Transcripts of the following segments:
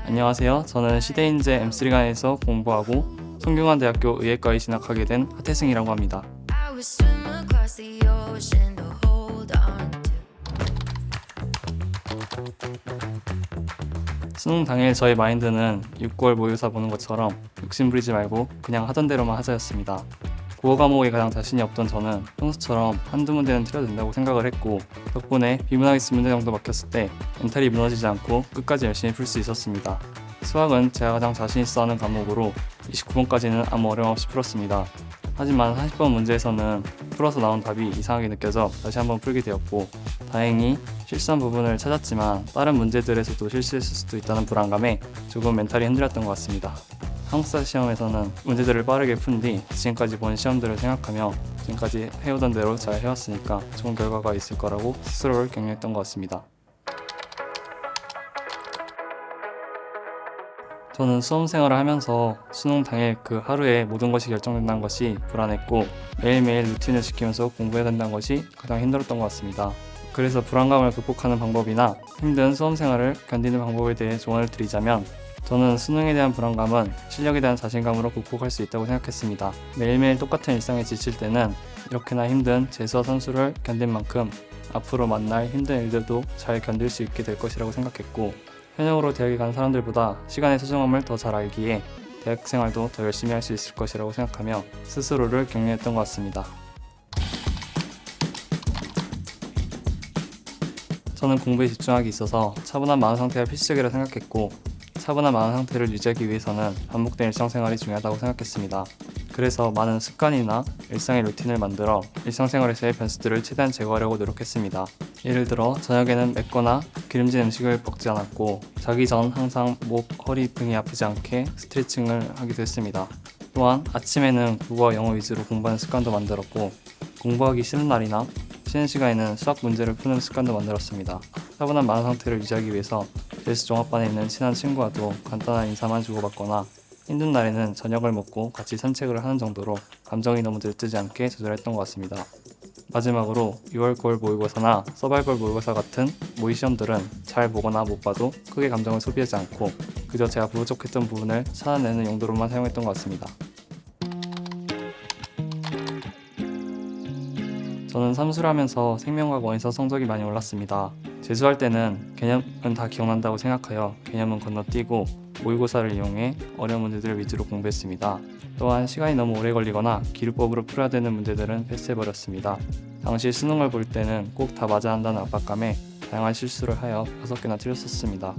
안녕하세요. 저는 시대인재 M3관에서 공부하고 성균관대학교 의예과에 진학하게 된 하태승이라고 합니다. 수능 당일 저의 마인드는 6개월 모의고사 보는 것처럼 욕심부리지 말고 그냥 하던 대로만 하자였습니다. 국어 과목에 가장 자신이 없던 저는 평소처럼 한두 문제는 틀려도 된다고 생각을 했고, 덕분에 비문학이스 문제 정도 막혔을 때 멘탈이 무너지지 않고 끝까지 열심히 풀 수 있었습니다. 수학은 제가 가장 자신 있어 하는 과목으로 29번까지는 아무 어려움 없이 풀었습니다. 하지만 40번 문제에서는 풀어서 나온 답이 이상하게 느껴져 다시 한번 풀게 되었고, 다행히 실수한 부분을 찾았지만 다른 문제들에서도 실수했을 수도 있다는 불안감에 조금 멘탈이 흔들렸던 것 같습니다. 한국사 시험에서는 문제들을 빠르게 푼 뒤 지금까지 본 시험들을 생각하며 지금까지 해오던 대로 잘 해왔으니까 좋은 결과가 있을 거라고 스스로를 격려했던 것 같습니다. 저는 수험 생활을 하면서 수능 당일 그 하루에 모든 것이 결정된다는 것이 불안했고, 매일매일 루틴을 지키면서 공부해야 된다는 것이 가장 힘들었던 것 같습니다. 그래서 불안감을 극복하는 방법이나 힘든 수험 생활을 견디는 방법에 대해 조언을 드리자면, 저는 수능에 대한 불안감은 실력에 대한 자신감으로 극복할 수 있다고 생각했습니다. 매일매일 똑같은 일상에 지칠 때는 이렇게나 힘든 재수와 산수를 견딘 만큼 앞으로 만날 힘든 일들도 잘 견딜 수 있게 될 것이라고 생각했고, 현역으로 대학에 간 사람들보다 시간의 소중함을 더 잘 알기에 대학 생활도 더 열심히 할 수 있을 것이라고 생각하며 스스로를 격려했던 것 같습니다. 저는 공부에 집중하기 있어서 차분한 마음 상태가 필수적이라 생각했고, 차분한 마음 상태를 유지하기 위해서는 반복된 일상생활이 중요하다고 생각했습니다. 그래서 많은 습관이나 일상의 루틴을 만들어 일상생활에서의 변수들을 최대한 제거하려고 노력했습니다. 예를 들어 저녁에는 맵거나 기름진 음식을 먹지 않았고, 자기 전 항상 목, 허리 등이 아프지 않게 스트레칭을 하기도 했습니다. 또한 아침에는 국어와 영어 위주로 공부하는 습관도 만들었고, 공부하기 싫은 날이나 쉬는 시간에는 수학 문제를 푸는 습관도 만들었습니다. 차분한 마음 상태를 유지하기 위해서 재수 종합반에 있는 친한 친구와도 간단한 인사만 주고받거나, 힘든 날에는 저녁을 먹고 같이 산책을 하는 정도로 감정이 너무 들뜨지 않게 조절했던 것 같습니다. 마지막으로 6월 9월 모의고사나 서바이벌 모의고사 같은 모의 시험들은 잘 보거나 못 봐도 크게 감정을 소비하지 않고 그저 제가 부족했던 부분을 찾아내는 용도로만 사용했던 것 같습니다. 저는 삼수를 하면서 생명과학 원에서 성적이 많이 올랐습니다. 재수할 때는 개념은 다 기억난다고 생각하여 개념은 건너뛰고 모의고사를 이용해 어려운 문제들을 위주로 공부했습니다. 또한 시간이 너무 오래 걸리거나 기류법으로 풀어야 되는 문제들은 패스해버렸습니다. 당시 수능을 볼 때는 꼭 다 맞아야 한다는 압박감에 다양한 실수를 하여 6개나 틀렸었습니다.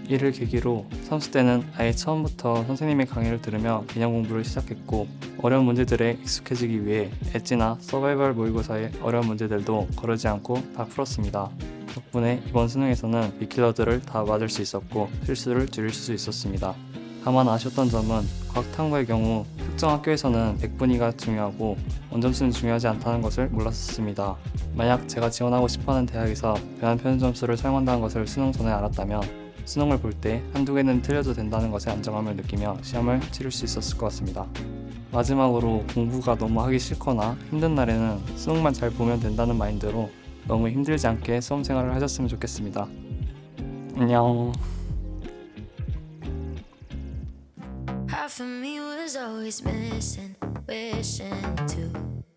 이를 계기로 삼수 때는 아예 처음부터 선생님의 강의를 들으며 개념 공부를 시작했고, 어려운 문제들에 익숙해지기 위해 엣지나 서바이벌 모의고사의 어려운 문제들도 거르지 않고 다 풀었습니다. 덕분에 이번 수능에서는 빅킬러들을 다 맞을 수 있었고 실수를 줄일 수 있었습니다. 다만 아쉬웠던 점은 과학탐구의 경우 특정 학교에서는 100분위가 중요하고 원점수는 중요하지 않다는 것을 몰랐습니다. 만약 제가 지원하고 싶어하는 대학에서 변환 표준 점수를 사용한다는 것을 수능 전에 알았다면 수능을 볼 때 한두 개는 틀려도 된다는 것에 안정감을 느끼며 시험을 치를 수 있었을 것 같습니다. 마지막으로 공부가 너무 하기 싫거나 힘든 날에는 수능만 잘 보면 된다는 마인드로 너무 힘들지 않게 수험 생활을 하셨으면 좋겠습니다. 안녕. Half of me was always missing, wishing to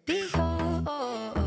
be yours.